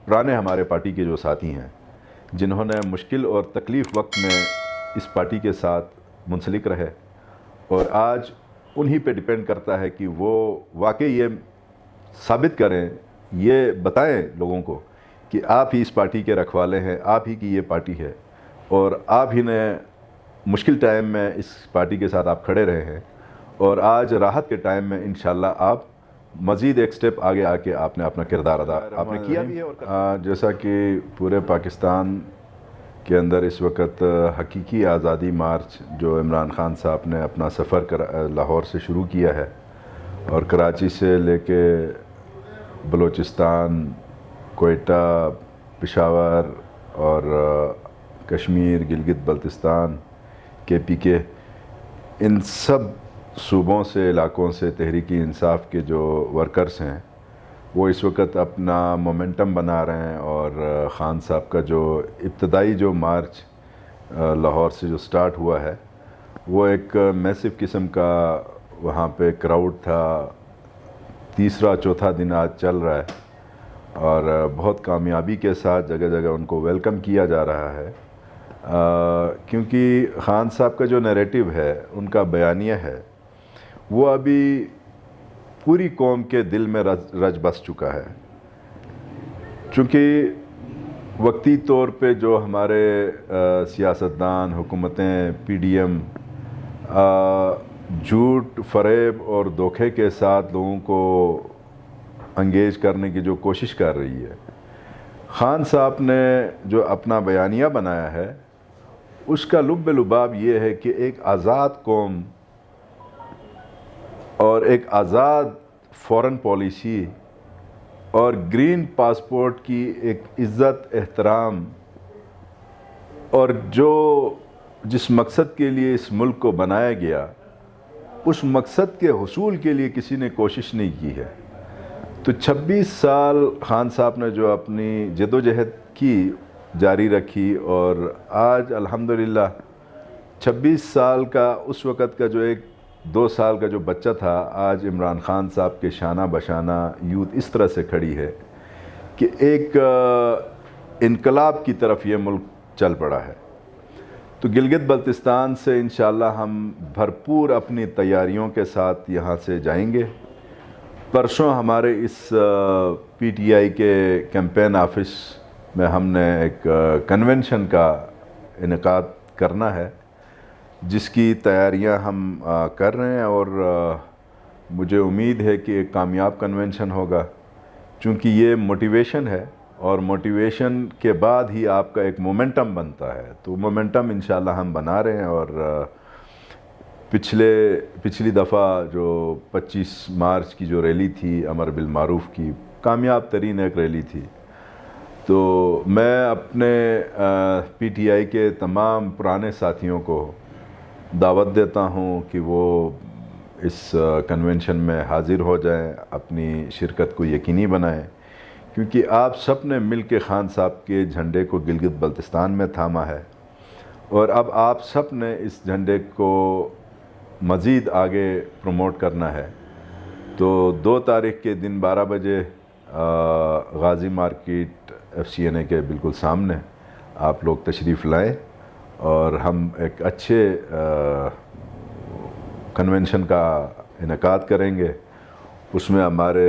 पुराने हमारे पार्टी के जो साथी हैं, जिन्होंने मुश्किल और तकलीफ़ वक्त में इस पार्टी के साथ मुंसलिक रहे, और आज उन्हीं पे डिपेंड करता है कि वो वाकई ये साबित करें, ये बताएं लोगों को कि आप ही इस पार्टी के रखवाले हैं, आप ही की ये पार्टी है, और आप ही ने मुश्किल टाइम में इस पार्टी के साथ आप खड़े रहे हैं, और आज राहत के टाइम में इंशाल्लाह आप मज़ीद एक स्टेप आगे आके आपने अपना किरदार अदा आपने किया भी है। और जैसा कि पूरे पाकिस्तान के अंदर इस वक्त हकीकी आज़ादी मार्च जो इमरान खान साहब ने अपना सफ़र लाहौर से शुरू किया है, और कराची से लेके बलूचिस्तान, कोयटा, पेशावर और कश्मीर, गिलगित बल्तिस्तान, KPK, इन सब सूबों से, इलाकों से तहरीकी इंसाफ के जो वर्कर्स हैं वो इस वक्त अपना मोमेंटम बना रहे हैं, और ख़ान साहब का जो इब्तदाई जो मार्च लाहौर से जो स्टार्ट हुआ है वो एक मैसिव किस्म का वहाँ पे क्राउड था। तीसरा चौथा दिन आज चल रहा है, और बहुत कामयाबी के साथ जगह जगह उनको वेलकम किया जा रहा है, क्योंकि ख़ान साहब का जो नैरेटिव है, उनका बयानिया है, वो अभी पूरी कौम के दिल में रच बस चुका है। चूँकि वक्ती तौर पे जो हमारे सियासतदान, हुकूमतें, PDM झूठ, फ़रेब और धोखे के साथ लोगों को अंगेज करने की जो कोशिश कर रही है, ख़ान साहब ने जो अपना बयानिया बनाया है उसका लुब्ब लुबाब ये है कि एक आज़ाद कौम और एक आज़ाद फ़ॉरेन पॉलिसी और ग्रीन पासपोर्ट की एक इज़्ज़त, एहतराम, और जो जिस मकसद के लिए इस मुल्क को बनाया गया, उस मकसद के हुसूल के लिए किसी ने कोशिश नहीं की है। तो 26 साल ख़ान साहब ने जो अपनी जदोजहद की जारी रखी, और आज अल्हम्दुलिल्लाह 26 साल का उस वक़्त का जो एक 2 साल का जो बच्चा था, आज इमरान खान साहब के शाना बशाना यूथ इस तरह से खड़ी है कि एक इनकलाब की तरफ ये मुल्क चल पड़ा है। तो गिलगित बल्तिस्तान से इंशाअल्लाह हम भरपूर अपनी तैयारियों के साथ यहाँ से जाएंगे। परसों हमारे इस PTI के कैंपेन ऑफिस में हमने एक कन्वेंशन का इनेकाद करना है, जिसकी तैयारियां हम कर रहे हैं, और मुझे उम्मीद है कि एक कामयाब कन्वेंशन होगा, क्योंकि ये मोटिवेशन है, और मोटिवेशन के बाद ही आपका एक मोमेंटम बनता है। तो मोमेंटम इंशाल्लाह हम बना रहे हैं, और पिछली दफ़ा जो 25 मार्च की जो रैली थी अमर बिल मारूफ की, कामयाब तरीन एक रैली थी। तो मैं अपने PTI के तमाम पुराने साथियों को दावत देता हूँ कि वो इस कन्वेंशन में हाज़िर हो जाएं, अपनी शिरकत को यकीनी बनाएं, क्योंकि आप सब ने मिल के ख़ान साहब के झंडे को गिलगित बल्तिस्तान में थामा है, और अब आप सब ने इस झंडे को मज़ीद आगे प्रमोट करना है। तो 2 तारीख़ के दिन 12 बजे गाज़ी मार्केट FCNA के बिल्कुल सामने आप लोग तशरीफ़ लाएं, और हम एक अच्छे कन्वेंशन का इनेकाद करेंगे। उसमें हमारे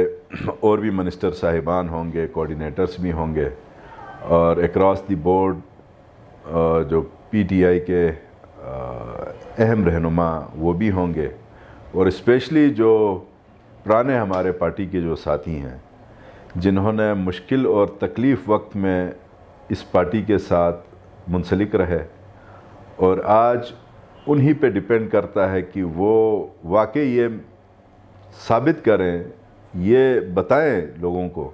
और भी मिनिस्टर साहिबान होंगे, कोऑर्डिनेटर्स भी होंगे, और अक्रॉस द बोर्ड जो PTI के अहम रहनुमा वो भी होंगे, और स्पेशली जो पुराने हमारे पार्टी के जो साथी हैं, जिन्होंने मुश्किल और तकलीफ़ वक्त में इस पार्टी के साथ मुंसलिक रहे, और आज उन्हीं पे डिपेंड करता है कि वो वाकई ये साबित करें, ये बताएं लोगों को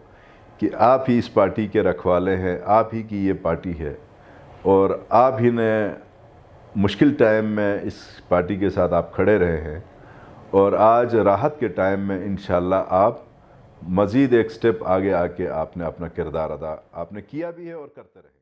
कि आप ही इस पार्टी के रखवाले हैं, आप ही की ये पार्टी है, और आप ही ने मुश्किल टाइम में इस पार्टी के साथ आप खड़े रहे हैं, और आज राहत के टाइम में इंशाल्लाह आप मज़ीद एक स्टेप आगे आके आपने अपना किरदार अदा आपने किया भी है और करते रहे।